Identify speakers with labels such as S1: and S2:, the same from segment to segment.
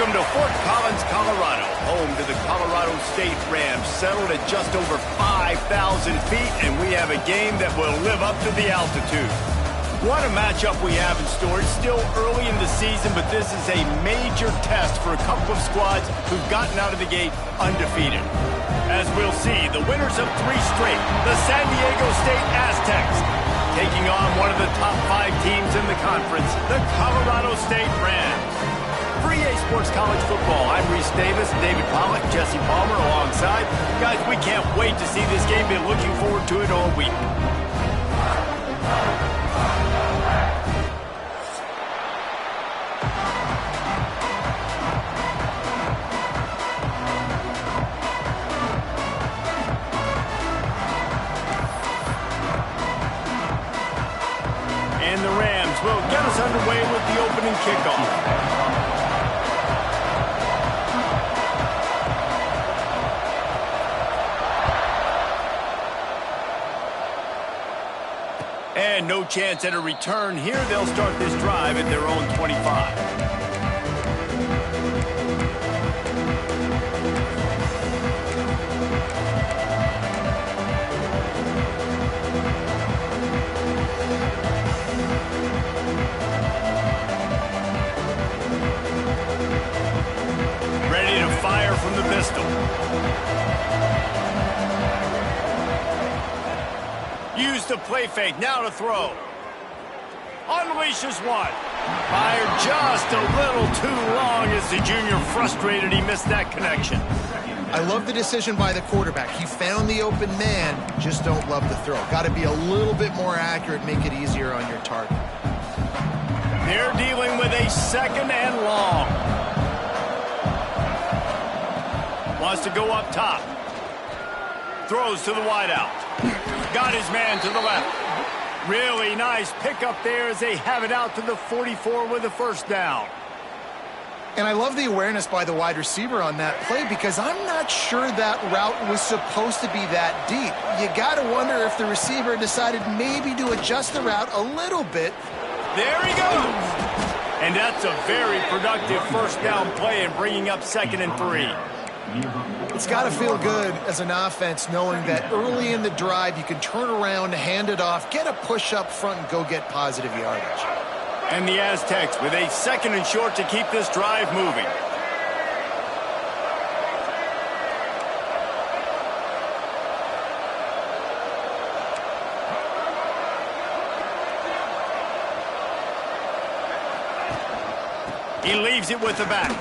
S1: Welcome to Fort Collins, Colorado, home to the Colorado State Rams, settled at just over 5,000 feet, and we have a game that will live up to the altitude. What a matchup we have in store. It's still early in the season, but this is a major test for a couple of squads who've gotten out of the gate undefeated. As we'll see, the winners of 3 straight, the San Diego State Aztecs, taking on one of the top 5 teams in the conference, the Colorado State Rams. For EA Sports College Football, I'm Reese Davis, David Pollack, Jesse Palmer alongside. Guys, we can't wait to see this game. Been looking forward to it all week. And the Rams will get us underway with the opening kickoff. And no chance at a return here. They'll start this drive at their own 25. Ready to fire from the pistol. Use the play fake, now to throw. Unleashes one. Fired just a little too long as the junior frustrated he missed that connection.
S2: I love the decision by the quarterback. He found the open man, just don't love the throw. Got to be a little bit more accurate, make it easier on your target.
S1: They're dealing with a 2nd and long. Wants to go up top. Throws to the wideout. Got his man to the left. Really nice pickup there as they have it out to the 44 with a first down.
S2: And I love the awareness by the wide receiver on that play because I'm not sure that route was supposed to be that deep. You got to wonder if the receiver decided maybe to adjust the route a little bit.
S1: There he goes. And that's a very productive first down play and bringing up 2nd and 3.
S2: It's got to feel good as an offense knowing that early in the drive you can turn around, hand it off, get a push up front, and go get positive yardage.
S1: And the Aztecs with a 2nd and short to keep this drive moving. He leaves it with the back.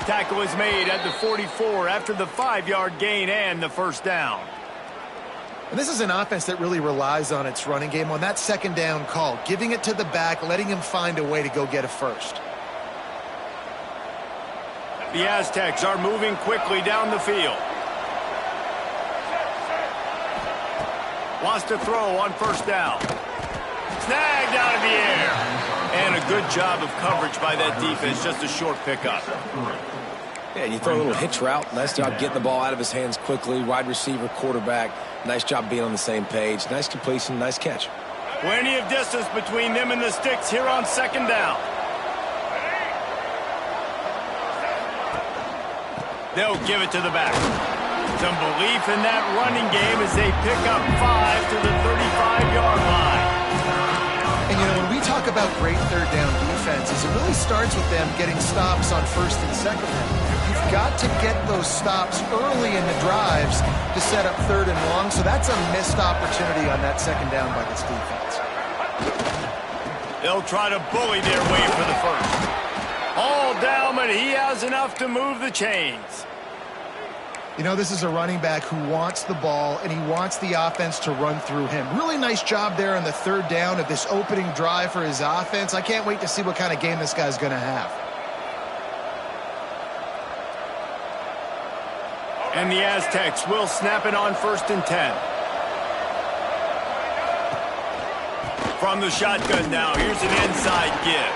S1: Tackle is made at the 44 after the 5-yard gain and the first down.
S2: And this is an offense that really relies on its running game on that 2nd down call, giving it to the back, letting him find a way to go get a first.
S1: The Aztecs are moving quickly down the field. Wants to throw on first down. Snagged out of the air. And a good job of coverage by that defense, just a short pickup.
S3: Yeah, you throw a little hitch route. Nice job getting the ball out of his hands quickly. Wide receiver, quarterback. Nice job being on the same page. Nice completion, nice catch.
S1: Plenty of distance between them and the sticks here on 2nd down. They'll give it to the back. Some belief in that running game as they pick up 5 to the 35-yard line.
S2: And, you know, when we talk about great 3rd down defenses, it really starts with them getting stops on 1st and 2nd down. You've got to get those stops early in the drives to set up 3rd and long, so that's a missed opportunity on that 2nd down by this defense.
S1: They'll try to bully their way for the first. All down, but he has enough to move the chains.
S2: You know, this is a running back who wants the ball, and he wants the offense to run through him. Really nice job there on the 3rd down of this opening drive for his offense. I can't wait to see what kind of game this guy's going to have.
S1: And the Aztecs will snap it on 1st and 10. From the shotgun now, here's an inside give.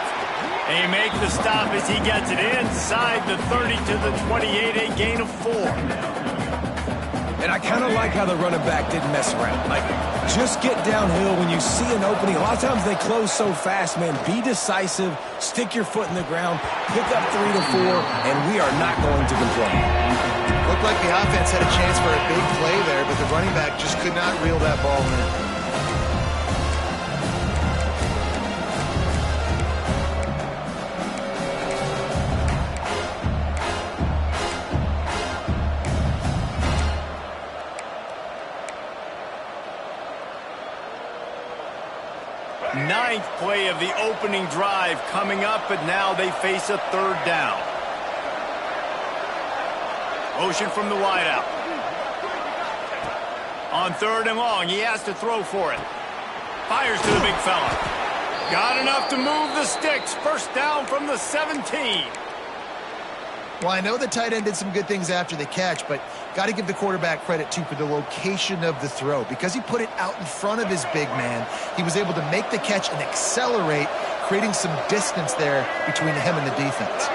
S1: They make the stop as he gets it inside the 30 to the 28, a gain of 4.
S3: And I kind of like how the running back didn't mess around. Like, just get downhill when you see an opening. A lot of times they close so fast, man. Be decisive, stick your foot in the ground, pick up 3 to 4, and we are not going to complain.
S2: Looked like the offense had a chance for a big play there, but the running back just could not reel that ball in.
S1: Ninth play of the opening drive coming up, but now they face a third down. Motion from the wideout. On 3rd and long, he has to throw for it. Fires to the big fella. Got enough to move the sticks. First down from the 17.
S2: Well, I know the tight end did some good things after the catch, but got to give the quarterback credit, too, for the location of the throw. Because he put it out in front of his big man, he was able to make the catch and accelerate, creating some distance there between him and the defense.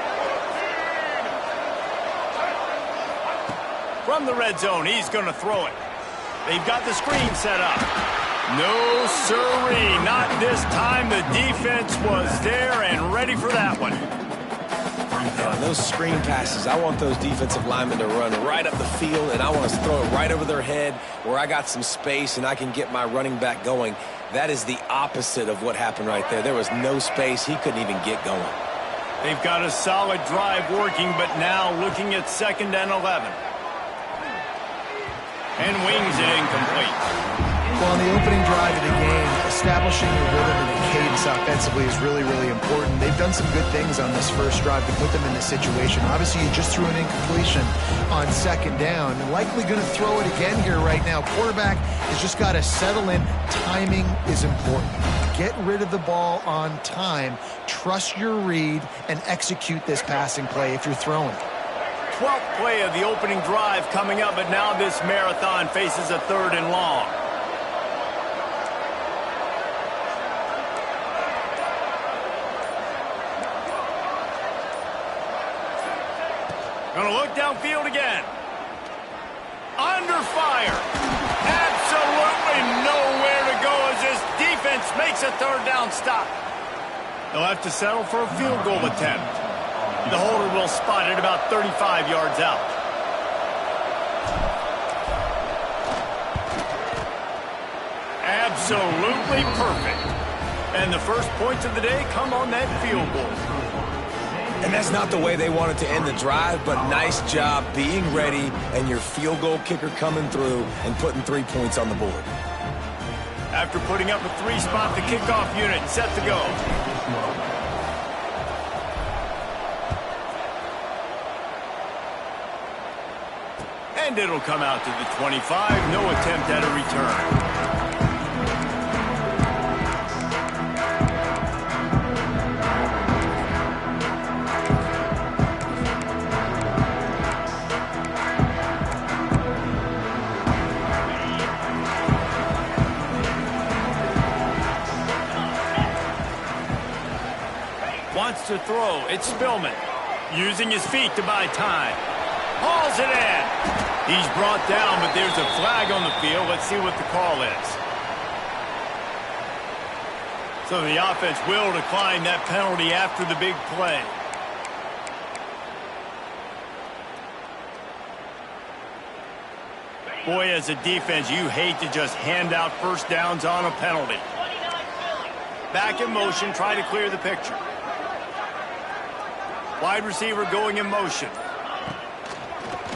S1: From the red zone, he's going to throw it. They've got the screen set up. No siree, not this time. The defense was there and ready for that one.
S3: Yeah, those screen passes, I want those defensive linemen to run right up the field, and I want to throw it right over their head where I got some space and I can get my running back going. That is the opposite of what happened right there. There was no space. He couldn't even get going.
S1: They've got a solid drive working, but now looking at 2nd and 11. And wings it incomplete.
S2: Well, in the opening drive of the game, establishing the rhythm and the cadence offensively is really, really important. They've done some good things on this first drive to put them in this situation. Obviously, you just threw an incompletion on 2nd down. Likely going to throw it again here right now. Quarterback has just got to settle in. Timing is important. Get rid of the ball on time. Trust your read and execute this passing play if you're throwing.
S1: 12th play of the opening drive coming up, but now this marathon faces a 3rd and long. Going to look downfield again. Under fire. Absolutely nowhere to go as this defense makes a 3rd down stop. They'll have to settle for a field goal attempt. The holder will spot it about 35 yards out. Absolutely perfect. And the first points of the day come on that field goal.
S3: And that's not the way they wanted to end the drive, but nice job being ready and your field goal kicker coming through and putting 3 points on the board.
S1: After putting up a 3-spot, the kickoff unit set to go. And it'll come out to the 25. No attempt at a return. Wants to throw. It's Spillman. Using his feet to buy time. Hauls it in. He's brought down, but there's a flag on the field. Let's see what the call is. So the offense will decline that penalty after the big play. Boy, as a defense, you hate to just hand out first downs on a penalty. Back in motion, try to clear the picture. Wide receiver going in motion.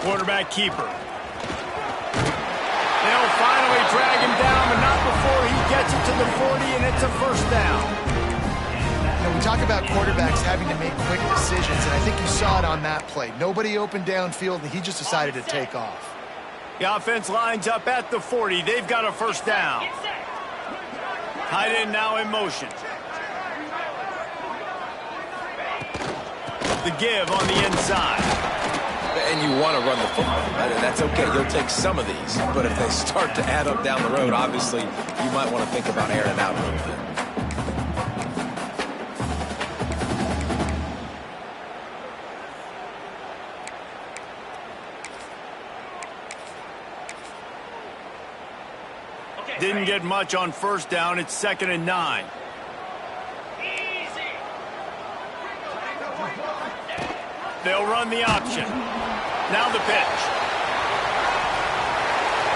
S1: Quarterback keeper. They'll finally drag him down, but not before he gets it to the 40, and it's a first down.
S2: You know, we talk about quarterbacks having to make quick decisions, and I think you saw it on that play. Nobody opened downfield, and he just decided to take off.
S1: The offense lines up at the 40. They've got a first down. Tight end now in motion. The give on the inside.
S3: And you want to run the football, right? And that's okay. You'll take some of these. But if they start to add up down the road, obviously, you might want to think about airing it out a little bit.
S1: Didn't get much on first down. It's 2nd and 9. They'll run the option. Now the pitch.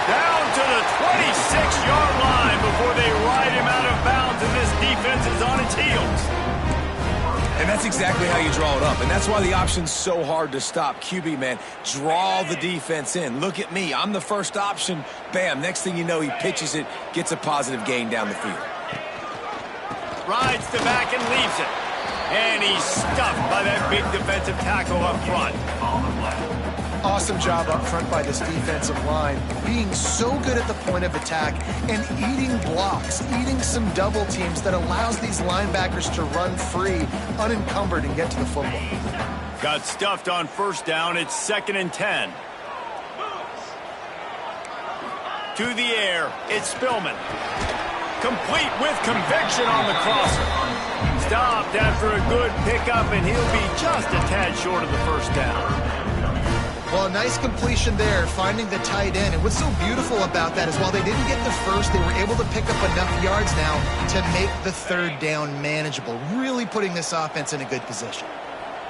S1: Down to the 26-yard line before they ride him out of bounds, and this defense is on its heels.
S3: And that's exactly how you draw it up. And that's why the option's so hard to stop. QB, man, draw the defense in. Look at me. I'm the first option. Bam. Next thing you know, he pitches it, gets a positive gain down the field.
S1: Rides the back and leaves it. And he's stuffed by that big defensive tackle up front.
S2: Awesome job up front by this defensive line, being so good at the point of attack and eating blocks, eating some double teams that allows these linebackers to run free, unencumbered, and get to the football.
S1: Got stuffed on first down. It's 2nd and 10. To the air, it's Spillman. Complete with conviction on the crosser. Stopped after a good pickup, and he'll be just a tad short of the first down.
S2: Well, a nice completion there, finding the tight end. And what's so beautiful about that is while they didn't get the first, they were able to pick up enough yards now to make the third down manageable, really putting this offense in a good position.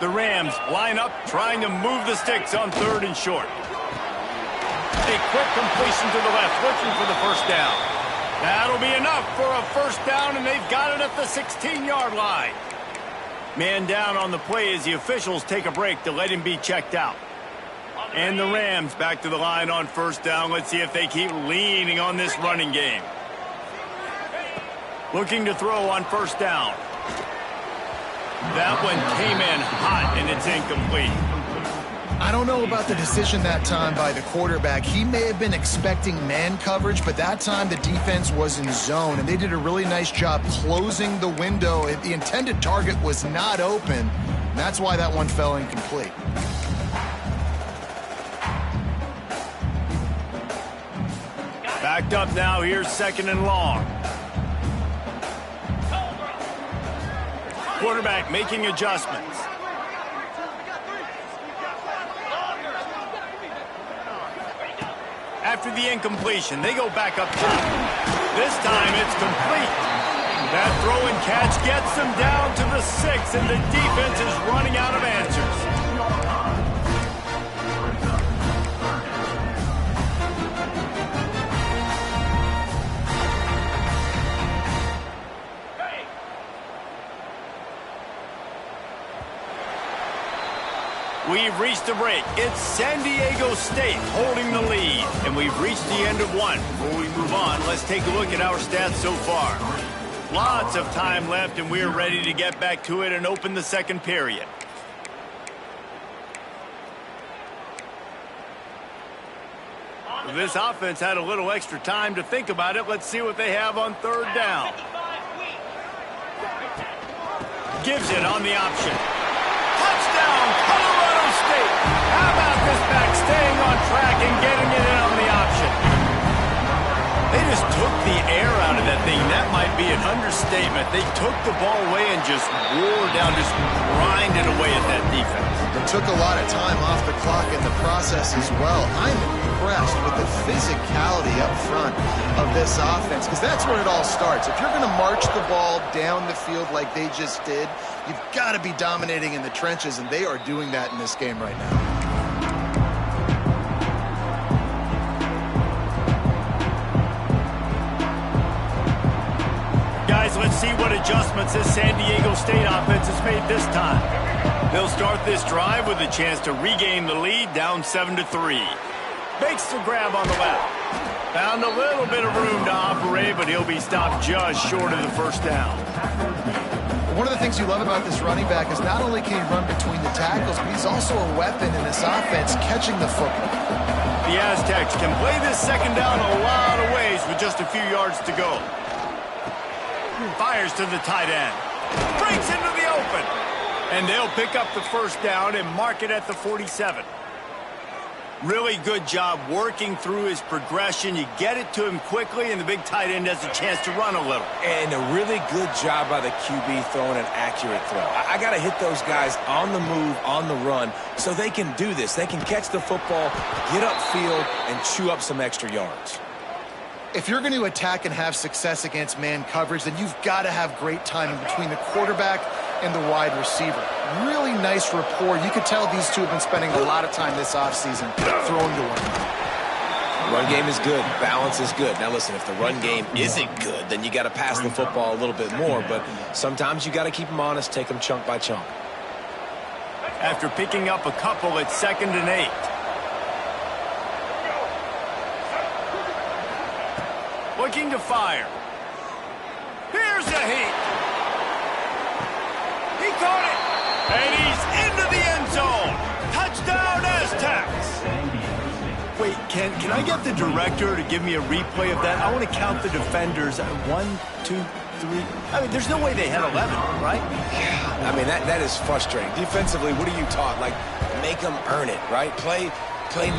S1: The Rams line up, trying to move the sticks on 3rd and short. A quick completion to the left, looking for the first down. That'll be enough for a first down, and they've got it at the 16-yard line. Man down on the play as the officials take a break to let him be checked out. And the Rams back to the line on first down. Let's see if they keep leaning on this running game. Looking to throw on first down. That one came in hot, and it's incomplete.
S2: I don't know about the decision that time by the quarterback. He may have been expecting man coverage, but that time the defense was in zone, and they did a really nice job closing the window. The intended target was not open. That's why that one fell incomplete.
S1: Backed up now. Here's 2nd and long. Quarterback making adjustments. After the incompletion, they go back up top. This time it's complete. That throw and catch gets them down to the 6, and the defense is running out of answers. We've reached a break. It's San Diego State holding the lead, and we've reached the end of one. Before we move on, let's take a look at our stats so far. Lots of time left, and we're ready to get back to it and open the second period. This offense had a little extra time to think about it. Let's see what they have on third down. Gives it on the option. Touchdown, Colorado State. How about this back staying on track and getting it in on the option? They just took the air out of that thing. That might be an understatement. They took the ball away and just wore down, just grinded away at that defense.
S2: It took a lot of time off the clock in the process as well. I'm impressed with the physicality up front of this offense, because that's where it all starts. If you're going to march the ball down the field like they just did, you've got to be dominating in the trenches, and they are doing that in this game right now.
S1: Guys, let's see what adjustments this San Diego State offense has made this time. They'll start this drive with a chance to regain the lead, down 7-3. Makes the grab on the left. Found a little bit of room to operate, but he'll be stopped just short of the first down.
S2: One of the things you love about this running back is not only can he run between the tackles, but he's also a weapon in this offense, catching the football.
S1: The Aztecs can play this second down a lot of ways with just a few yards to go. Fires to the tight end. Breaks into the open. And they'll pick up the first down and mark it at the 47. Really good job working through his progression. You get it to him quickly, and the big tight end has a chance to run a little.
S3: And a really good job by the QB throwing an accurate throw. I got to hit those guys on the move, on the run, so they can do this. They can catch the football, get upfield, and chew up some extra yards.
S2: If you're going to attack and have success against man coverage, then you've got to have great timing between the quarterback and the wide receiver. Really nice rapport. You could tell these two have been spending a lot of time this offseason throwing to one another.
S3: Run game is good. Balance is good. Now, listen, if the run game isn't good, then you got to pass the football a little bit more. But sometimes you got to keep them honest, take them chunk by chunk.
S1: After picking up a couple at 2nd and 8. Looking to fire. Here's the heat. He caught it. And he's into the end zone. Touchdown, Aztecs. Wait, can I get the director to give me a replay of that? I want to count the defenders. 1, 2, 3. I mean, there's no way they had 11, right?
S3: Yeah, I mean, that is frustrating. Defensively, what are you taught? Like, make them earn it, right? Play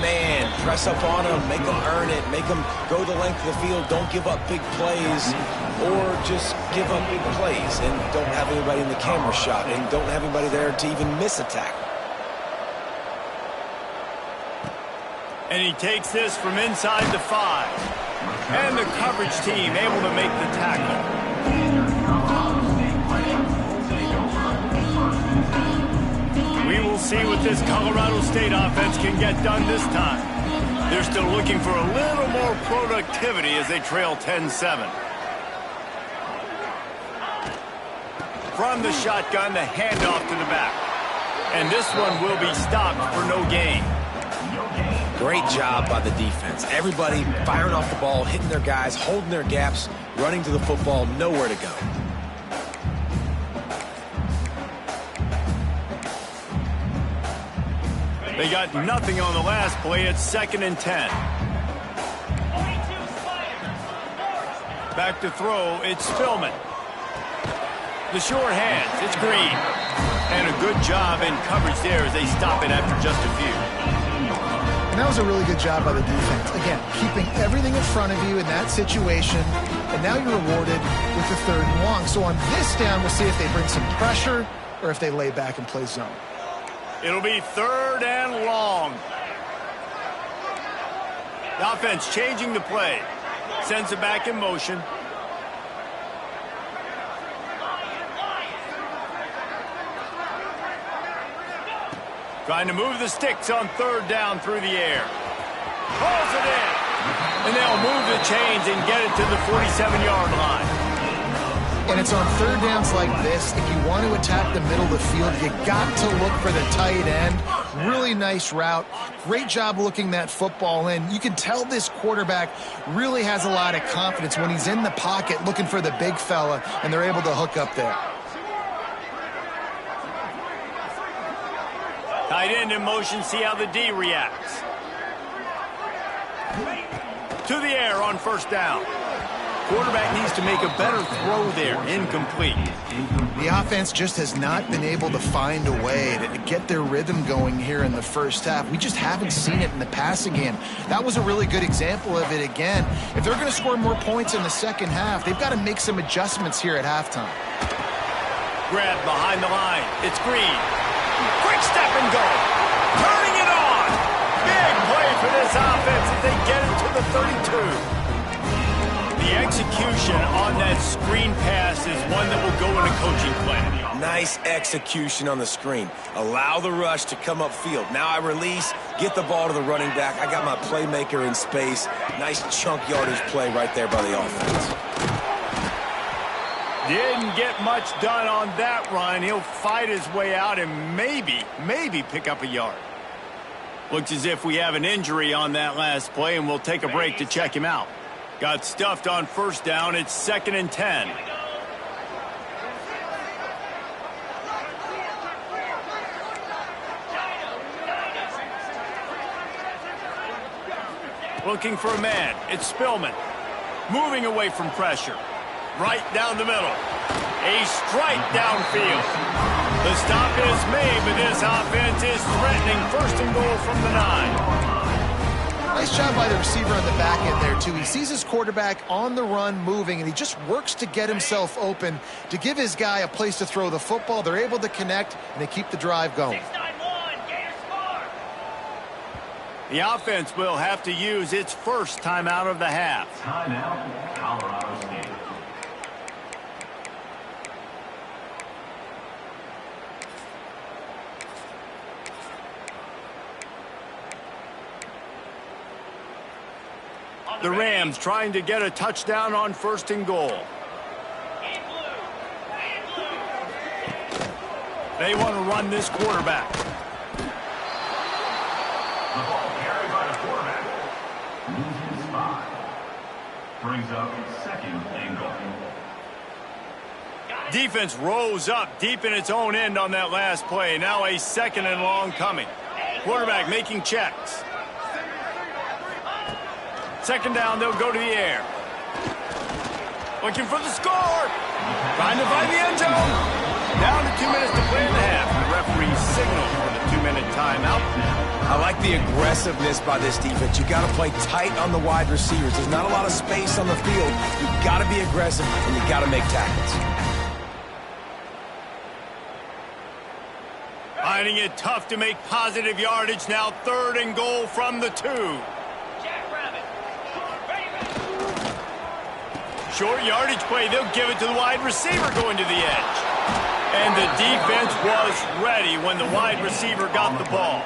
S3: man, press up on them, make them earn it, make them go the length of the field, don't give up big plays, or just give up big plays and don't have anybody in the camera shot and don't have anybody there to even miss a tackle.
S1: And he takes this from inside the 5. And the coverage team able to make the tackle. We will see what this Colorado State offense can get done this time. They're still looking for a little more productivity as they trail 10-7. From the shotgun, the handoff to the back. And this one will be stopped for no gain.
S3: Great job by the defense. Everybody firing off the ball, hitting their guys, holding their gaps, running to the football, nowhere to go.
S1: They got nothing on the last play. It's 2nd and 10. Back to throw. It's Spillman. The short hands. It's Green. And a good job in coverage there as they stop it after just a few.
S2: And that was a really good job by the defense. Again, keeping everything in front of you in that situation. And now you're rewarded with the 3rd and long. So on this down, we'll see if they bring some pressure or if they lay back and play zone.
S1: It'll be 3rd and long. The offense changing the play. Sends it back in motion. Trying to move the sticks on 3rd down through the air. Pulls it in. And they'll move the chains and get it to the 47-yard line.
S2: And it's on 3rd downs like this. If you want to attack the middle of the field, you got to look for the tight end. Really nice route. Great job looking that football in. You can tell this quarterback really has a lot of confidence when he's in the pocket looking for the big fella, and they're able to hook up there.
S1: Tight end in motion, see how the D reacts. To the air on 1st down. Quarterback needs to make a better throw there. Incomplete.
S2: The offense just has not been able to find a way to get their rhythm going here in the first half. We just haven't seen it in the passing game. That was a really good example of it again. If they're going to score more points in the second half, they've got to make some adjustments here at halftime.
S1: Grab behind the line. It's Green. Quick step and go. Turning it on. Big play for this offense as they get it to the 32. The execution on that screen pass is one that will go in a coaching plan.
S3: Nice execution on the screen. Allow the rush to come upfield. Now I release, get the ball to the running back. I got my playmaker in space. Nice chunk yardage play right there by the offense.
S1: Didn't get much done on that run. He'll fight his way out and maybe pick up a yard. Looks as if we have an injury on that last play, and we'll take a break to check him out. Got stuffed on 1st down. It's 2nd and 10. Looking for a man. It's Spillman. Moving away from pressure. Right down the middle. A strike downfield. The stop is made, but this offense is threatening 1st and goal from the 9.
S2: Nice job by the receiver on the back end there, too. He sees his quarterback on the run moving, and he just works to get himself open to give his guy a place to throw the football. They're able to connect, and they keep the drive going.
S1: The offense will have to use its first timeout of the half.
S4: Timeout, Colorado State.
S1: The Rams trying to get a touchdown on 1st and goal. They want to run this quarterback.
S4: The ball carried by the quarterback. Loses 5. Brings up 2nd and goal.
S1: Defense rose up deep in its own end on that last play. Now a 2nd and long coming. Quarterback making checks. 2nd down, they'll go to the air. Looking for the score. Trying to find the end zone. Down to 2 minutes to play in the half. The referee signaled for the 2-minute timeout.
S3: I like the aggressiveness by this defense. You got to play tight on the wide receivers. There's not a lot of space on the field. You got to be aggressive, and you got to make tackles.
S1: Finding it tough to make positive yardage. Now 3rd and goal from the 2. Short yardage play. They'll give it to the wide receiver going to the edge. And the defense was ready when the wide receiver got the ball.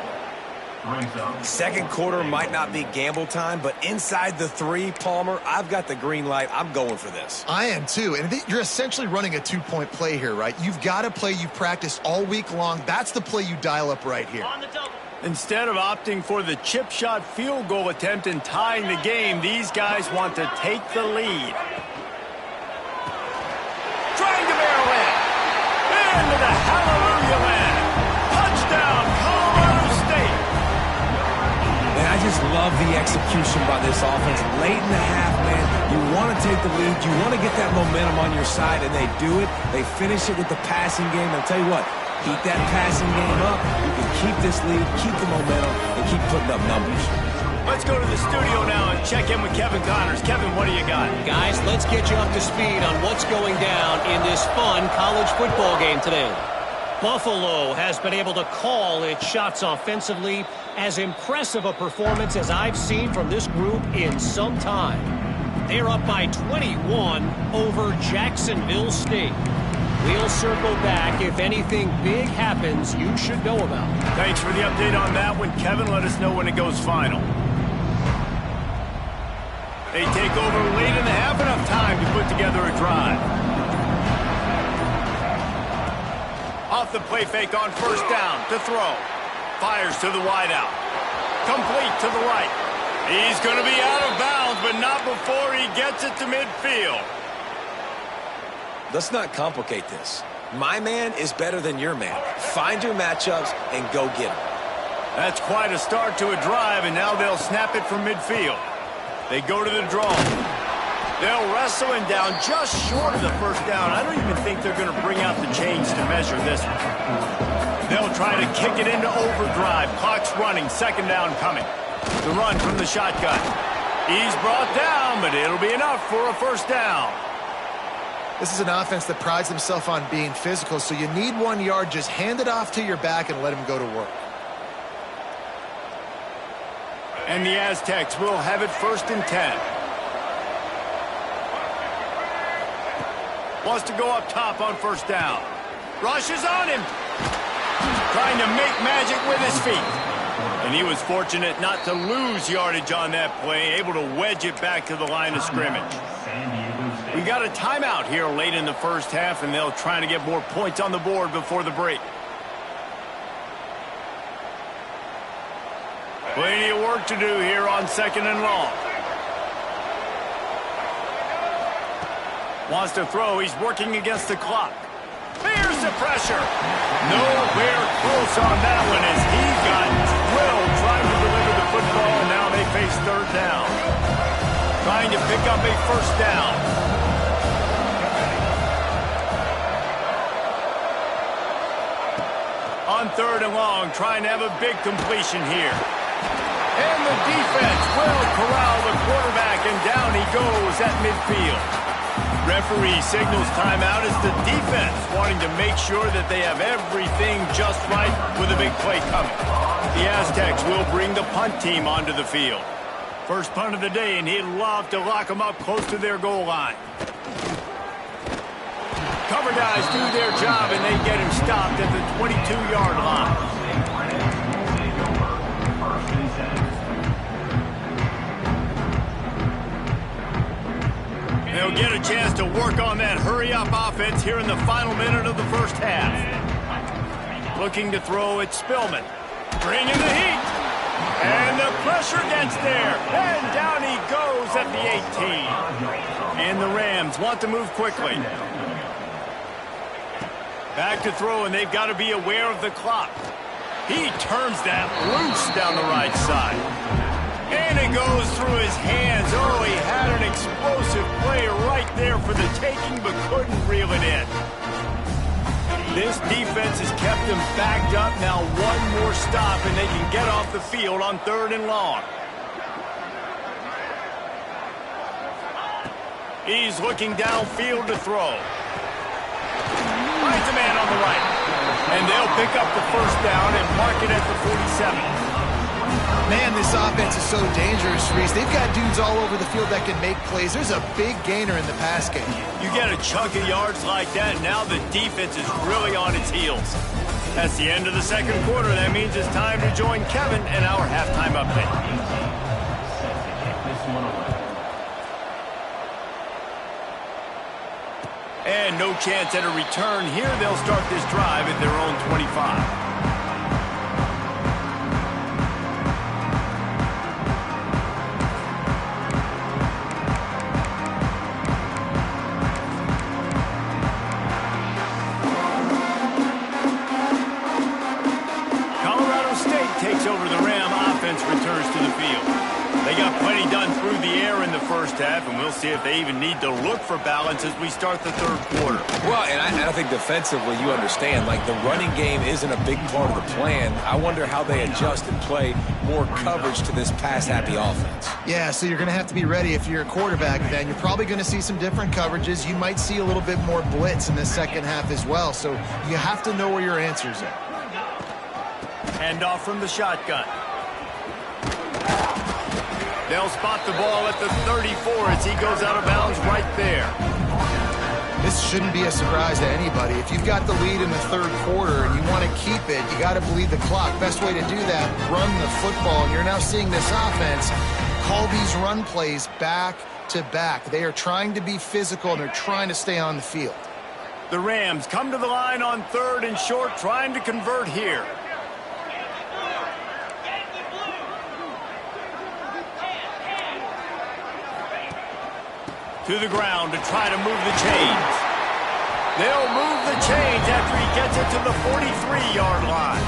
S3: 2nd quarter might not be gamble time, but inside the 3, Palmer, I've got the green light. I'm going for this.
S2: I am too. And you're essentially running a 2-point play here, right? You've got to play you've practiced all week long. That's the play you dial up right here.
S1: Instead of opting for the chip shot field goal attempt and tying the game, these guys want to take the lead. Trying to barrel in. Into the hallelujah land. Touchdown, Colorado State.
S3: And I just love the execution by this offense. Late in the half, man, you want to take the lead. You want to get that momentum on your side, and they do it. They finish it with the passing game. I'll tell you what, keep that passing game up. You can keep this lead, keep the momentum, and keep putting up numbers.
S1: Let's go to the studio now and check in with Kevin Connors. Kevin, what do you got?
S5: Guys, let's get you up to speed on what's going down in this fun college football game today. Buffalo has been able to call its shots offensively. As impressive a performance as I've seen from this group in some time. They're up by 21 over Jacksonville State. We'll circle back if anything big happens you should know about.
S1: Thanks for the update on that one, Kevin. Let us know when it goes final. They take over late in the half, enough time to put together a drive. Off the play fake on 1st down to throw. Fires to the wideout. Complete to the right. He's going to be out of bounds, but not before he gets it to midfield.
S3: Let's not complicate this. My man is better than your man. Find your matchups and go get them.
S1: That's quite a start to a drive, and now they'll snap it from midfield. They go to the draw. They'll wrestle him down just short of the 1st down. I don't even think they're going to bring out the chains to measure this one. They'll try to kick it into overdrive. Clock's running. 2nd down coming. The run from the shotgun. He's brought down, but it'll be enough for a 1st down.
S2: This is an offense that prides themselves on being physical, so you need 1 yard. Just hand it off to your back and let him go to work.
S1: And the Aztecs will have it 1st and 10. Wants to go up top on 1st down. Rushes on him. Trying to make magic with his feet. And he was fortunate not to lose yardage on that play, able to wedge it back to the line of scrimmage. We got a timeout here late in the 1st half, and they'll try to get more points on the board before the break. Plenty of work to do here on 2nd and long. Wants to throw. He's working against the clock. Here's the pressure. Nowhere close on that one as he got drilled trying to deliver the football, and now they face 3rd down. Trying to pick up a 1st down. On 3rd and long, trying to have a big completion here. And the defense will corral the quarterback, and down he goes at midfield. Referee signals timeout as the defense wanting to make sure that they have everything just right with a big play coming. The Aztecs will bring the punt team onto the field. First punt of the day, and he'd love to lock them up close to their goal line. Cover guys do their job, and they get him stopped at the 22-yard line. They'll get a chance to work on that hurry-up offense here in the final minute of the first half. Looking to throw it, Spillman. Bringing the heat. And the pressure gets there. And down he goes at the 18. And the Rams want to move quickly. Back to throw, and they've got to be aware of the clock. He turns that loose down the right side. And it goes through his hands. Oh, he had an explosive play right there for the taking, but couldn't reel it in. This defense has kept him backed up. Now one more stop, and they can get off the field on 3rd and long. He's looking downfield to throw. Finds a man on the right. And they'll pick up the first down and mark it at the 47.
S2: Man, this offense is so dangerous, Reese. They've got dudes all over the field that can make plays. There's a big gainer in the pass game.
S1: You get a chunk of yards like that, and now the defense is really on its heels. That's the end of the second quarter. That means it's time to join Kevin and our halftime update. And no chance at a return here. They'll start this drive at their own 25. Returns to the field. They got plenty done through the air in the first half, and we'll see if they even need to look for balance as we start the third quarter.
S3: Well, and I think defensively, you understand, like the running game isn't a big part of the plan. I wonder how they adjust and play more coverage to this pass-happy offense.
S2: Yeah, so you're going to have to be ready if you're a quarterback then. You're probably going to see some different coverages. You might see a little bit more blitz in the second half as well, so you have to know where your answers are.
S1: Handoff from the shotgun. They'll spot the ball at the 34 as he goes out of bounds right there.
S2: This shouldn't be a surprise to anybody. If you've got the lead in the third quarter and you want to keep it, you got to bleed the clock. Best way to do that, run the football. And you're now seeing this offense call these run plays back to back. They are trying to be physical, and they're trying to stay on the field.
S1: The Rams come to the line on 3rd and short, trying to convert here. To the ground to try to move the chains. They'll move the chains after he gets it to the 43-yard line.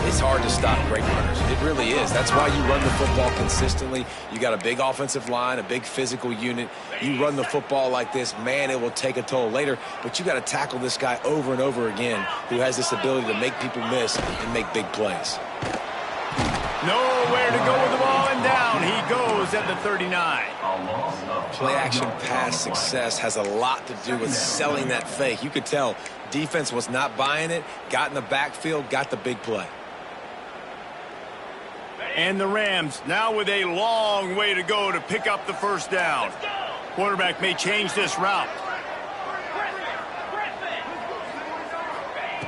S3: It's hard to stop great runners. It really is. That's why you run the football consistently. You got a big offensive line, a big physical unit. You run the football like this, man, it will take a toll later. But you got to tackle this guy over and over again who has this ability to make people miss and make big plays.
S1: Nowhere to go with the ball, and down he goes at the 39.
S3: Play-action pass success has a lot to do with selling that fake. You could tell defense was not buying it, got in the backfield, got the big play.
S1: And the Rams now with a long way to go to pick up the first down. Quarterback may change this route.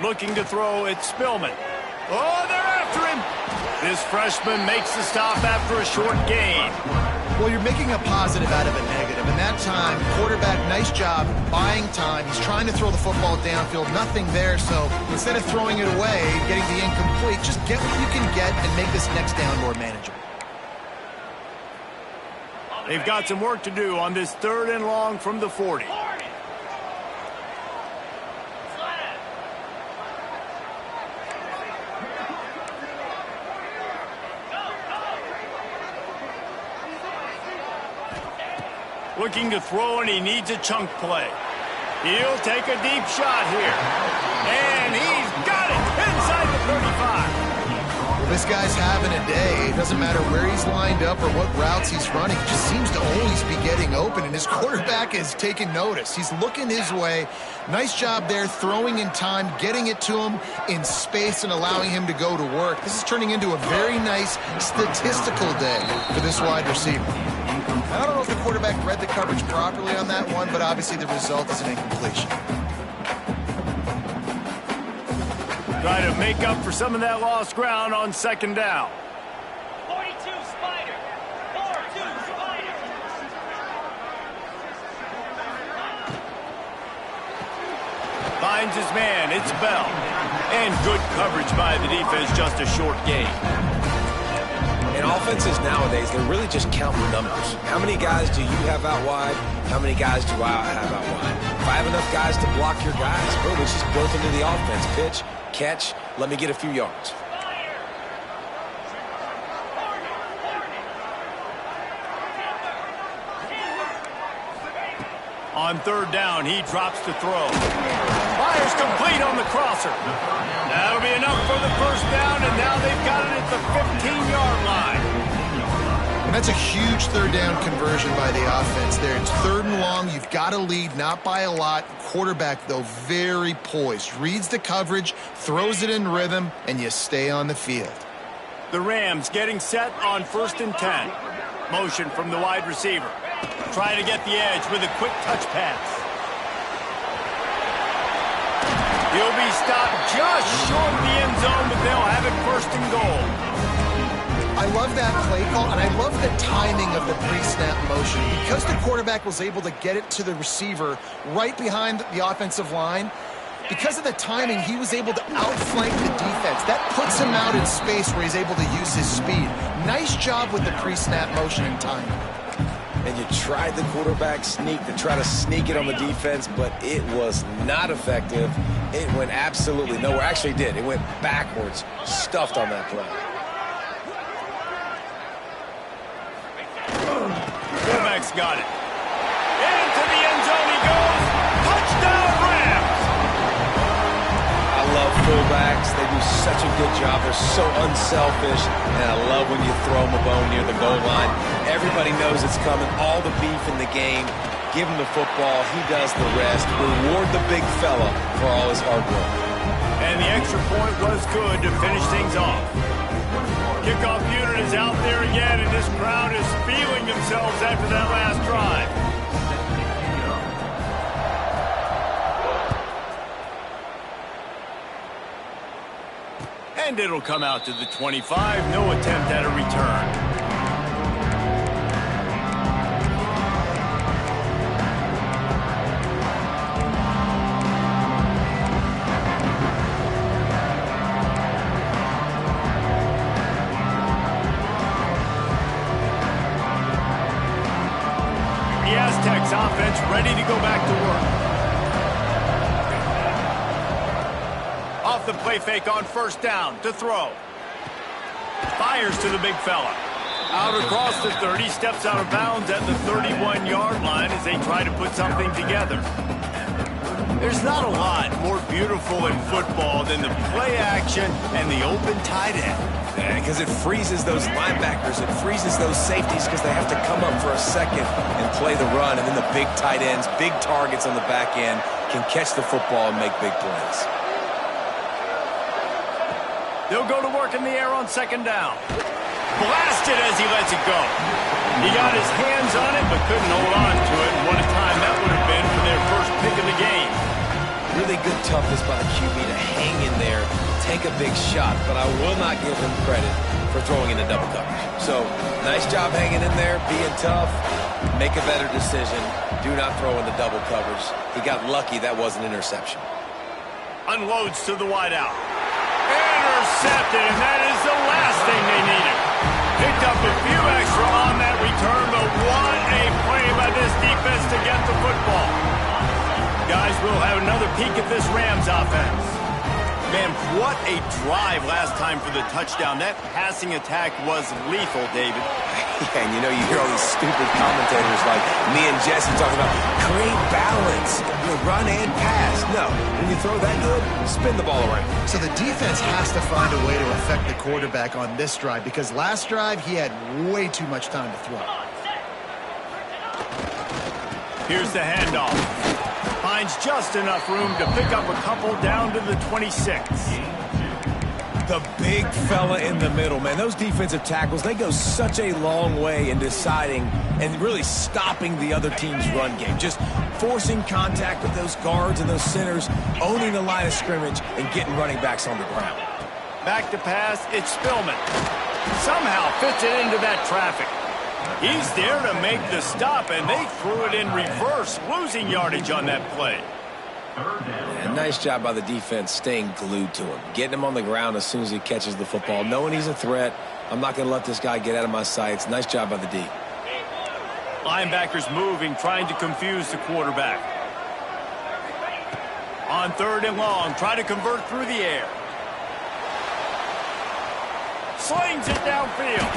S1: Looking to throw, it's Spillman. Oh, they're after him. This freshman makes the stop after a short gain.
S2: Well, you're making a positive out of a negative. And that time, quarterback, nice job buying time. He's trying to throw the football downfield. Nothing there. So instead of throwing it away, getting the incomplete, just get what you can get and make this next down more manageable.
S1: They've got some work to do on this 3rd and long from the 40. Looking to throw, and he needs a chunk play. He'll take a deep shot here. And he's got it inside the 35.
S2: This guy's having a day. It doesn't matter where he's lined up or what routes he's running. He just seems to always be getting open, and his quarterback is taking notice. He's looking his way. Nice job there, throwing in time, getting it to him in space and allowing him to go to work. This is turning into a very nice statistical day for this wide receiver. I don't know if the quarterback read the coverage properly on that one, but obviously the result is an incompletion.
S1: Try to make up for some of that lost ground on second down.
S6: 42 Spider. 4-2 Spider.
S1: Finds his man. It's Bell. And good coverage by the defense. Just a short gain.
S3: In offenses nowadays, they're really just counting numbers. How many guys do you have out wide? How many guys do I have out wide? If I have enough guys to block your guys, boom, it's just built into the offense. Pitch, catch, let me get a few yards.
S1: On third down, he drops to throw. Fires complete on the crosser. That'll be enough for the first down, and now they've got it at the 15-yard line.
S2: And that's a huge third down conversion by the offense there. It's third and long. You've got to lead, not by a lot. Quarterback, though, very poised. Reads the coverage, throws it in rhythm, and you stay on the field.
S1: The Rams getting set on 1st and 10. Motion from the wide receiver. Trying to get the edge with a quick touch pass. He'll be stopped just short of the end zone, but they'll have it 1st and goal.
S2: I love that play call, and I love the timing of the pre-snap motion. Because the quarterback was able to get it to the receiver right behind the offensive line, because of the timing, he was able to outflank the defense. That puts him out in space where he's able to use his speed. Nice job with the pre-snap motion and timing.
S3: And you tried the quarterback sneak to try to sneak it on the defense, but it was not effective. It went absolutely nowhere. Actually did. It went backwards, stuffed on that play.
S1: Quarterback's got it. Into the end zone he goes. Touchdown, Rams!
S3: I love fullbacks. They do such a good job. They're so unselfish, and I love when you throw them a bone near the goal line. Everybody knows it's coming. All the beef in the game. Give him the football. He does the rest. Reward the big fella for all his hard work.
S1: And the extra point was good to finish things off. Kickoff unit is out there again, and this crowd is feeling themselves after that last drive. And it'll come out to the 25. No attempt at a return. Aztecs offense ready to go back to work. Off the play fake on 1st down to throw. Fires to the big fella. Out across the 30, steps out of bounds at the 31-yard line as they try to put something together. There's not a lot more beautiful in football than the play action and the open tight end.
S3: Because it freezes those linebackers. It freezes those safeties because they have to come up for a second and play the run. And then the big tight ends, big targets on the back end can catch the football and make big plays.
S1: They'll go to work in the air on 2nd down. Blasted as he lets it go. He got his hands on it but couldn't hold on to it. And what a time that would have been for their first pick of the game.
S3: Really good toughness by the QB to hang in there, take a big shot, but I will not give him credit for throwing into double coverage. So, nice job hanging in there, being tough, make a better decision, do not throw into double coverage. He got lucky that was an interception.
S1: Unloads to the wideout. Intercepted, and that is the last thing they needed. Picked up a few extra on that return, but what a play by this defense to get the football. Guys, we'll have another peek at this Rams offense. Man, what a drive last time for the touchdown. That passing attack was lethal, David.
S3: Yeah, and you hear all these stupid commentators like me and Jesse talking about create balance, run and pass. No, when you throw that good, spin the ball around.
S2: So the defense has to find a way to affect the quarterback on this drive because last drive he had way too much time to throw.
S1: Here's the handoff. Finds just enough room to pick up a couple down to the 26.
S3: The big fella in the middle, man. Those defensive tackles, they go such a long way in deciding and really stopping the other team's run game. Just forcing contact with those guards and those centers, owning the line of scrimmage, and getting running backs on the ground.
S1: Back to pass, it's Spillman. Somehow fits it into that traffic. He's there to make the stop, and they threw it in reverse, losing yardage on that play.
S3: And nice job by the defense staying glued to him, getting him on the ground as soon as he catches the football, knowing he's a threat. I'm not going to let this guy get out of my sights. Nice job by the D.
S1: Linebackers moving, trying to confuse the quarterback. On 3rd and long, try to convert through the air. Slings it downfield.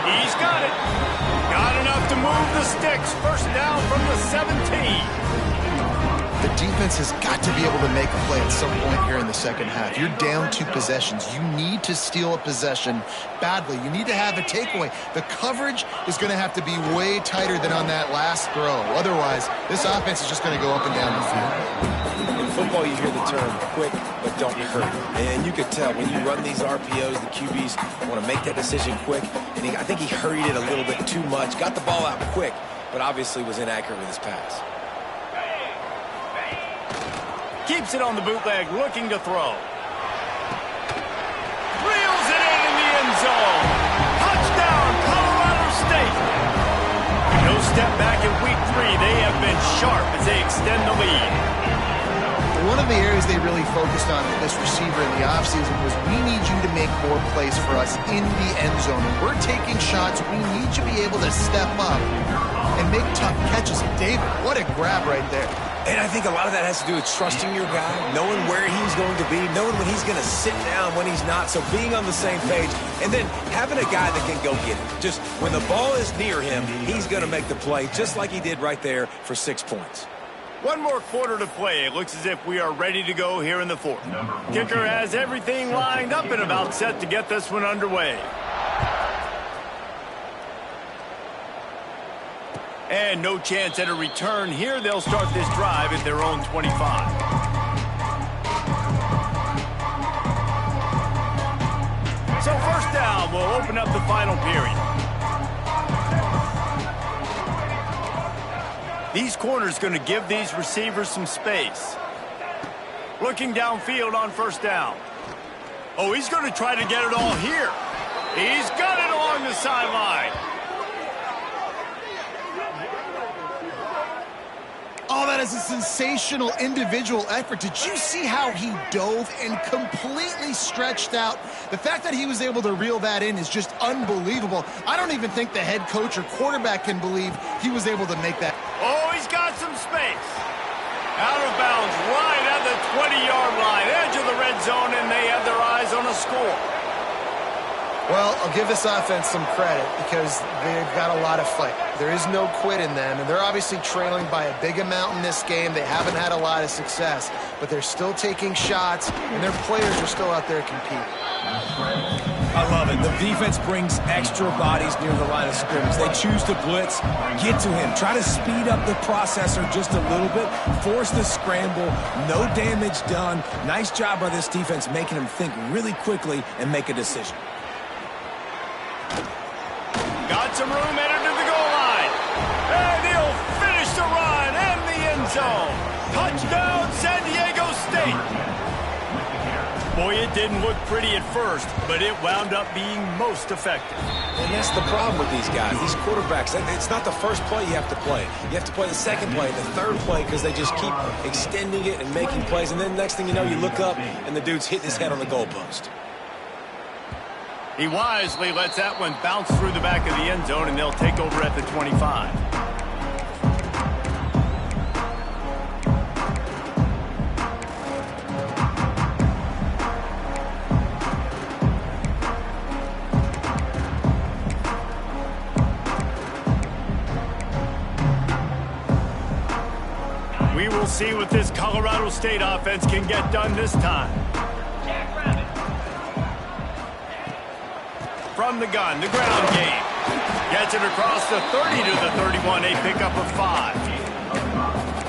S1: He's got it. Got enough to move the sticks. First down from the 17.
S2: The defense has got to be able to make a play at some point here in the second half. You're down 2 possessions. You need to steal a possession badly. You need to have a takeaway. The coverage is going to have to be way tighter than on that last throw. Otherwise, this offense is just going to go up and down the field.
S3: In football, you hear the term quick, but don't hurt. And you could tell when you run these RPOs, the QBs want to make that decision quick. And I think he hurried it a little bit too much. Got the ball out quick, but obviously was inaccurate with his pass.
S1: Keeps it on the bootleg, looking to throw. Reels it in the end zone. Touchdown, Colorado State. No step back in week 3. They have been sharp as they extend the lead.
S2: One of the areas they really focused on with this receiver in the offseason was we need you to make more plays for us in the end zone. When we're taking shots, we need you to be able to step up and make tough catches. David, what a grab right there.
S3: And I think a lot of that has to do with trusting your guy, knowing where he's going to be, knowing when he's going to sit down, when he's not. So being on the same page, and then having a guy that can go get it. Just when the ball is near him, he's going to make the play, just like he did right there for 6 points.
S1: One more quarter to play. It looks as if we are ready to go here in the 4th. Kicker has everything lined up and about set to get this one underway. And no chance at a return here. They'll start this drive at their own 25. So first down will open up the final period. These corners going to give these receivers some space. Looking downfield on first down. Oh, he's going to try to get it all here. He's got it along the sideline.
S2: Oh, that is a sensational individual effort. Did you see how he dove and completely stretched out? The fact that he was able to reel that in is just unbelievable. I don't even think the head coach or quarterback can believe he was able to make that.
S1: Oh, he's got some space. Out of bounds right at the 20-yard line, edge of the red zone, and they have their eyes on a score.
S2: Well, I'll give this offense some credit because they've got a lot of fight. There is no quit in them, and they're obviously trailing by a big amount in this game. They haven't had a lot of success, but they're still taking shots, and their players are still out there competing.
S3: I love it. The defense brings extra bodies near the line of scrimmage. They choose to blitz, get to him, try to speed up the processor just a little bit, force the scramble, no damage done. Nice job by this defense making him think really quickly and make a decision.
S1: Got some room headed to the goal line. And he'll finish the run in the end zone. Touchdown, San Diego State. Boy, it didn't look pretty at first, but it wound up being most effective.
S3: And that's the problem with these guys, these quarterbacks. It's not the first play you have to play. You have to play the second play, the third play, because they just keep extending it and making plays. And then next thing you know, you look up, and the dude's hitting his head on the goalpost.
S1: He wisely lets that one bounce through the back of the end zone, and they'll take over at the 25. We will see what this Colorado State offense can get done this time. From the gun, the ground game. Gets it across the 30 to the 31, a pickup of 5.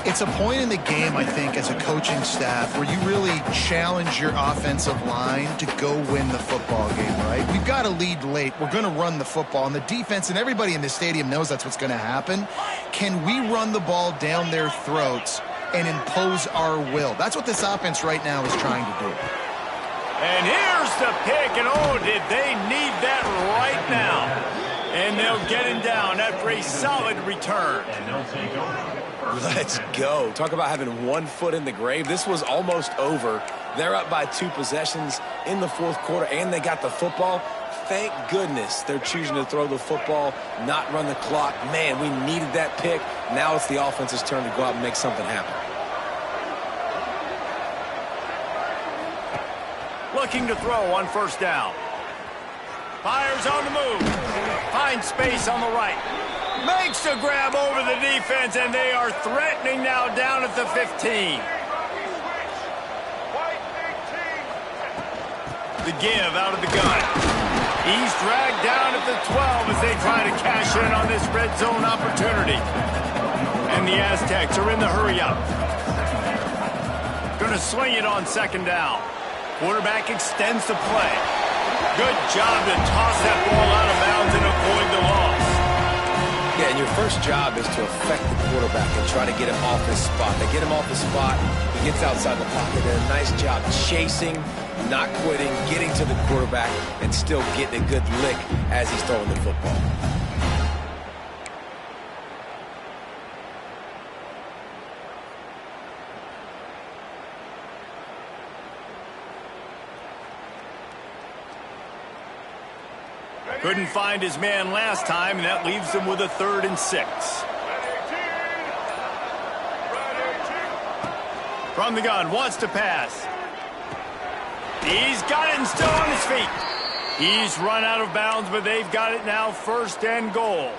S2: It's a point in the game, I think, as a coaching staff where you really challenge your offensive line to go win the football game, right? We've got to lead late. We're going to run the football. And the defense and everybody in the stadium knows that's what's going to happen. Can we run the ball down their throats and impose our will? That's what this offense right now is trying to do.
S1: And here's the pick, and oh, did they need that right now. And they'll get him down after a solid return.
S4: And they'll take over.
S3: Let's go. Talk about having one foot in the grave. This was almost over. They're up by 2 possessions in the fourth quarter, and they got the football. Thank goodness they're choosing to throw the football, not run the clock. Man, we needed that pick. Now it's the offense's turn to go out and make something happen.
S1: Looking to throw on first down. Fires on the move. Finds space on the right. Makes the grab over the defense, and they are threatening now down at the 15. The give out of the gun. He's dragged down at the 12 as they try to cash in on this red zone opportunity. And the Aztecs are in the hurry-up. Going to swing it on second down. Quarterback extends the play. Good job to toss that ball out of bounds and avoid the loss.
S3: Yeah, and your first job is to affect the quarterback and try to get him off his spot. They get him off the spot. He gets outside the pocket. Did a nice job chasing, not quitting, getting to the quarterback, and still getting a good lick as he's throwing the football.
S1: Couldn't find his man last time, and that leaves him with a 3rd and 6. From the gun, wants to pass. He's got it and still on his feet. He's run out of bounds, but they've got it now 1st and goal.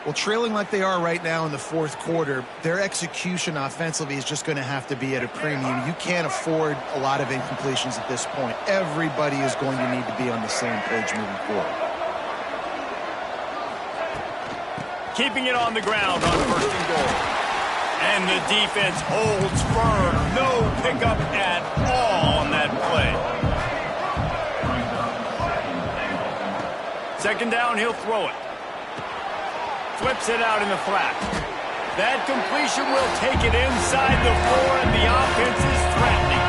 S2: Well, trailing like they are right now in the fourth quarter, their execution offensively is just going to have to be at a premium. You can't afford a lot of incompletions at this point. Everybody is going to need to be on the same page moving forward.
S1: Keeping it on the ground on 1st and goal. And the defense holds firm. No pickup at all on that play. 2nd down, he'll throw it. Flips it out in the flat. That completion will take it inside the 4, and the offense is threatening.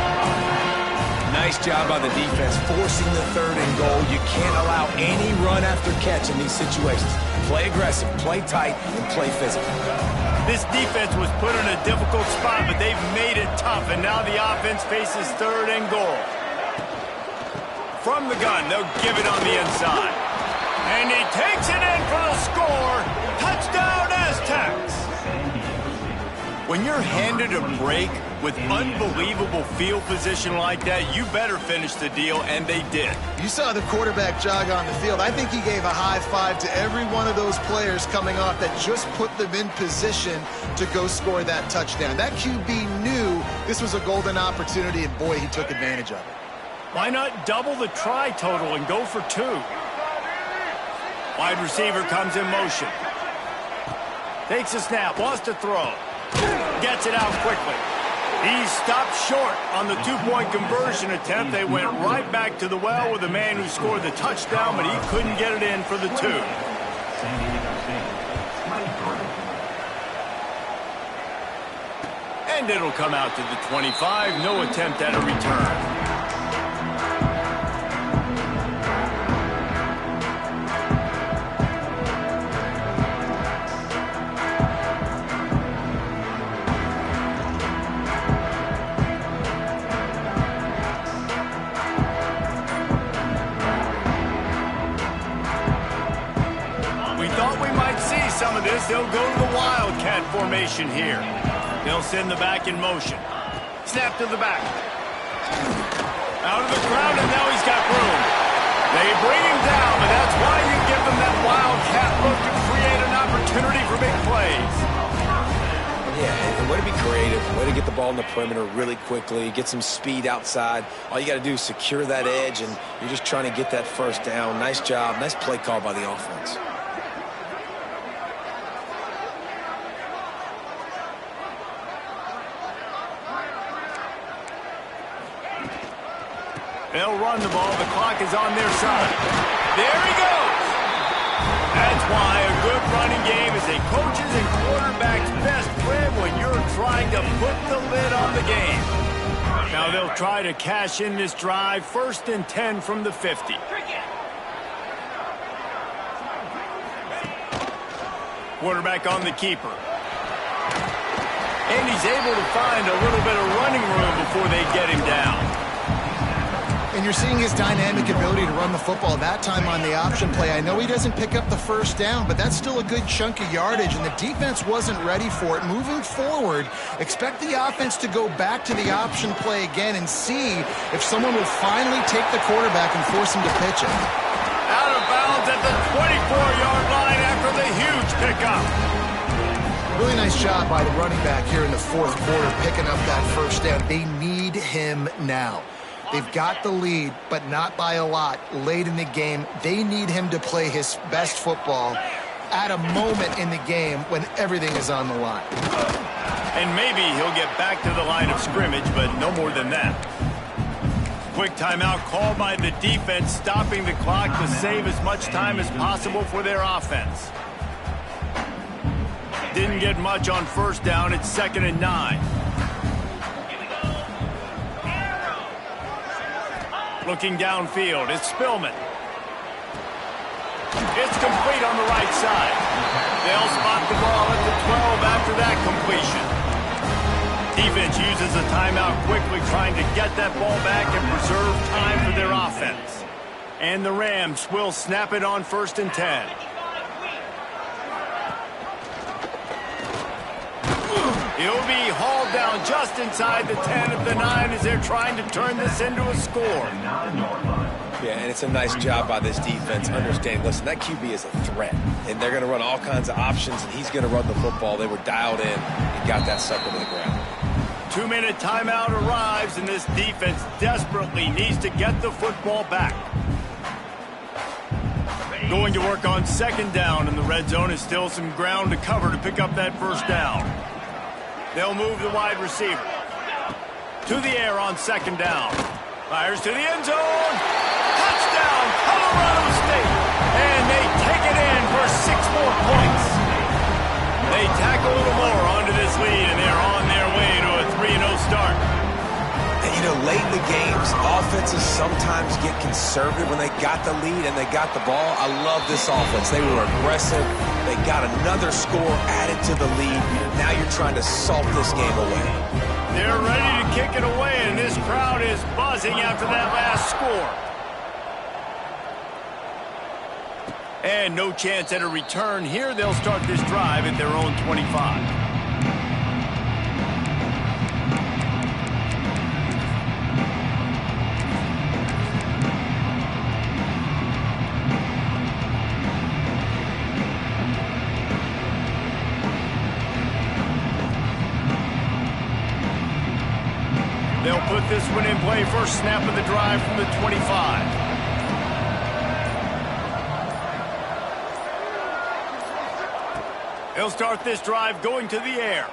S3: Nice job by the defense forcing the 3rd and goal. You can't allow any run after catch in these situations. Play aggressive, play tight, and play physical.
S1: This defense was put in a difficult spot, but they've made it tough, and now the offense faces 3rd and goal. From the gun, they'll give it on the inside. And he takes it in for the score. Touchdown, Aztecs! When you're handed a break with unbelievable field position like that, you better finish the deal, and they did.
S2: You saw the quarterback jog on the field. I think he gave a high five to every one of those players coming off that just put them in position to go score that touchdown. That QB knew this was a golden opportunity, and boy, he took advantage of it.
S1: Why not double the try total and go for 2? Wide receiver comes in motion. Takes a snap, wants to throw. Gets it out quickly. He stopped short on the 2-point conversion attempt. They went right back to the well with the man who scored the touchdown, but he couldn't get it in for the 2. And it'll come out to the 25. No attempt at a return. Some of this, they'll go to the Wildcat formation here. They'll send the back in motion. Snap to the back. Out of the crowd, and now he's got room. They bring him down, but that's why you give them that Wildcat look to create an opportunity for big plays.
S3: Yeah, and when it creative. Way to get the ball in the perimeter really quickly, get some speed outside. All you got to do is secure that edge, and you're just trying to get that first down. Nice job. Nice play call by the offense.
S1: They'll run the ball. The clock is on their side. There he goes. That's why a good running game is a coach's and quarterback's best friend when you're trying to put the lid on the game. Now they'll try to cash in this drive. 1st and 10 from the 50. Quarterback on the keeper. And he's able to find a little bit of running room before they get him down.
S2: And you're seeing his dynamic ability to run the football that time on the option play. I know he doesn't pick up the first down, but that's still a good chunk of yardage, and the defense wasn't ready for it. Moving forward, expect the offense to go back to the option play again and see if someone will finally take the quarterback and force him to pitch it.
S1: Out of bounds at the 24-yard line after the huge pickup.
S2: Really nice job by the running back here in the 4th quarter, picking up that first down. They need him now. They've got the lead, but not by a lot. Late in the game, they need him to play his best football at a moment in the game when everything is on the line.
S1: And maybe he'll get back to the line of scrimmage, but no more than that. Quick timeout called by the defense, stopping the clock to save as much time as possible for their offense. Didn't get much on first down. It's 2nd and 9. Looking downfield, it's Spillman. It's complete on the right side. They'll spot the ball at the 12 after that completion. Defense uses a timeout quickly, trying to get that ball back and preserve time for their offense. And the Rams will snap it on 1st and 10. He'll be hauled down just inside the 10 of the 9 as they're trying to turn this into a score.
S3: Yeah, and it's a nice job by this defense understanding, listen, that QB is a threat, and they're going to run all kinds of options, and he's going to run the football. They were dialed in and got that sucker to the ground.
S1: 2-minute timeout arrives, and this defense desperately needs to get the football back. Going to work on 2nd down, and the red zone is still some ground to cover to pick up that first down. They'll move the wide receiver. To the air on 2nd down. Fires to the end zone. Touchdown, Colorado State. And they take it in for 6 more points. They tack a little more onto this lead, and they're on their way to a 3-0 start.
S3: And, you know, late in the games, offenses sometimes get conservative when they got the lead and they got the ball. I love this offense. They were aggressive. They got another score added to the lead. Now you're trying to salt this game away.
S1: They're ready to kick it away, and this crowd is buzzing after that last score. And no chance at a return here. They'll start this drive at their own 25. They'll put this one in play. First snap of the drive from the 25. They'll start this drive going to the air.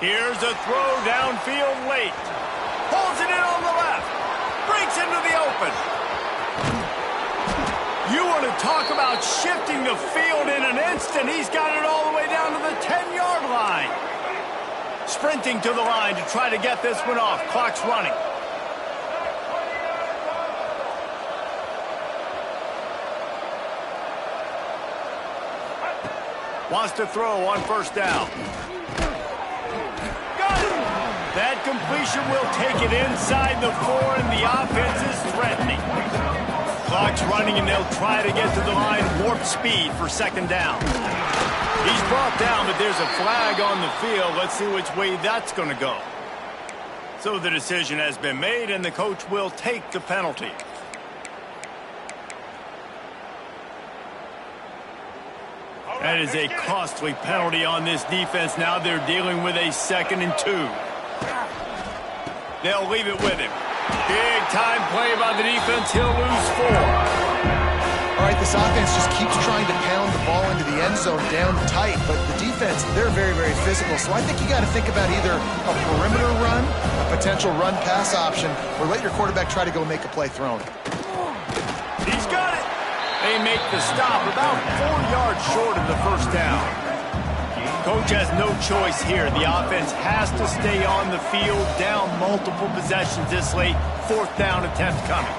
S1: Here's a throw downfield late. Pulls it in on the left. Breaks into the open. You want to talk about shifting the field in an instant. He's got it all the way down to the 10-yard line. Sprinting to the line to try to get this one off. Clock's running. Wants to throw on first down. Got it! That completion will take it inside the 4, and the offense is threatening. Clock's running, and they'll try to get to the line warp speed for 2nd down. He's brought down, but there's a flag on the field. Let's see which way that's going to go. So the decision has been made, and the coach will take the penalty. That is a costly penalty on this defense. Now they're dealing with a 2nd and 2. They'll leave it with him. Big time play by the defense. He'll lose 4.
S2: All right, this offense just keeps trying to pound the ball into the end zone down tight, but the defense, they're very, very physical. So I think you got to think about either a perimeter run, a potential run-pass option, or let your quarterback try to go make a play thrown.
S1: He's got it. They make the stop about 4 yards short of the first down. Coach has no choice here. The offense has to stay on the field, down multiple possessions this late. 4th down attempt coming.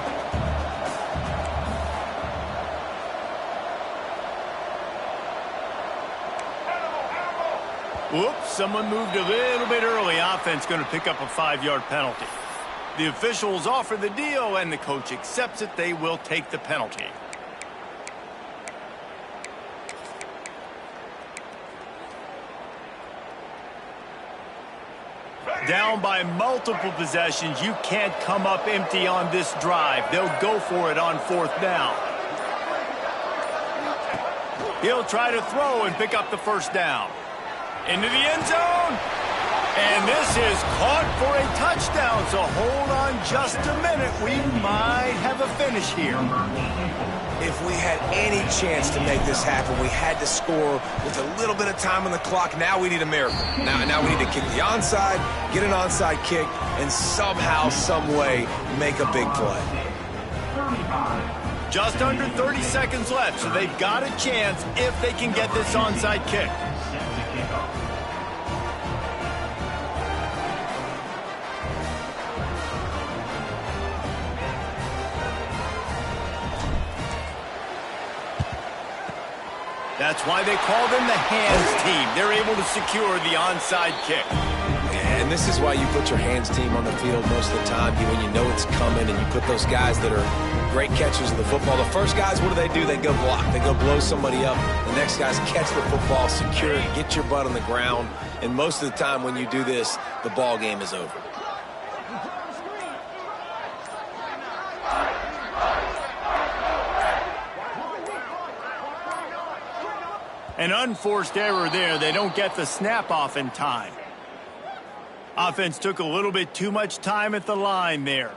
S1: Whoops, someone moved a little bit early. Offense going to pick up a 5-yard penalty. The officials offer the deal, and the coach accepts it. They will take the penalty. Down by multiple possessions. You can't come up empty on this drive. They'll go for it on 4th down. He'll try to throw and pick up the 1st down. Into the end zone. And this is caught for a touchdown. So hold on just a minute. We might have a finish here.
S3: If we had any chance to make this happen, we had to score with a little bit of time on the clock. Now we need a miracle. Now we need to kick the onside, get an onside kick, and somehow, some way, make a big play.
S1: Just under 30 seconds left, so they've got a chance if they can get this onside kick. That's why they call them the hands team. They're able to secure the onside kick.
S3: And this is why you put your hands team on the field most of the time, when you know it's coming, and you put those guys that are great catchers of the football. The first guys, what do? They go block. They go blow somebody up. The next guys catch the football, secure it, get your butt on the ground. And most of the time when you do this, the ball game is over.
S1: An unforced error there. They don't get the snap off in time. Offense took a little bit too much time at the line there.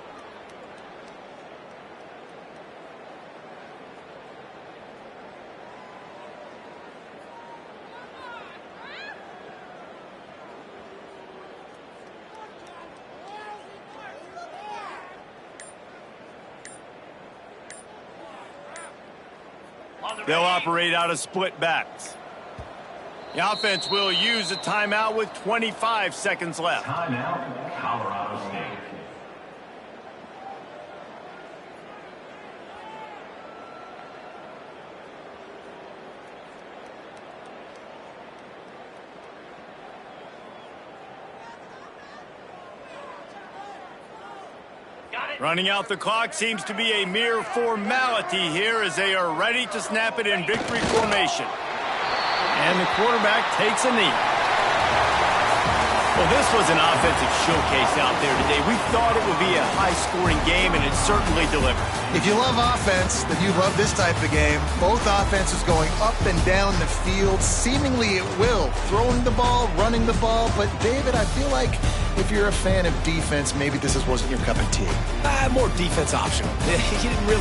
S1: They'll operate out of split backs. The offense will use a timeout with 25 seconds left.
S4: Timeout, Colorado State.
S1: Running out the clock seems to be a mere formality here as they are ready to snap it in victory formation. And the quarterback takes a knee. Well, this was an offensive showcase out there today. We thought it would be a high-scoring game, and it certainly delivered.
S2: If you love offense, then you love this type of game. Both offenses going up and down the field, seemingly at will. Throwing the ball, running the ball. But, David, I feel like if you're a fan of defense, maybe this wasn't your cup of tea.
S3: More defense optional. You didn't really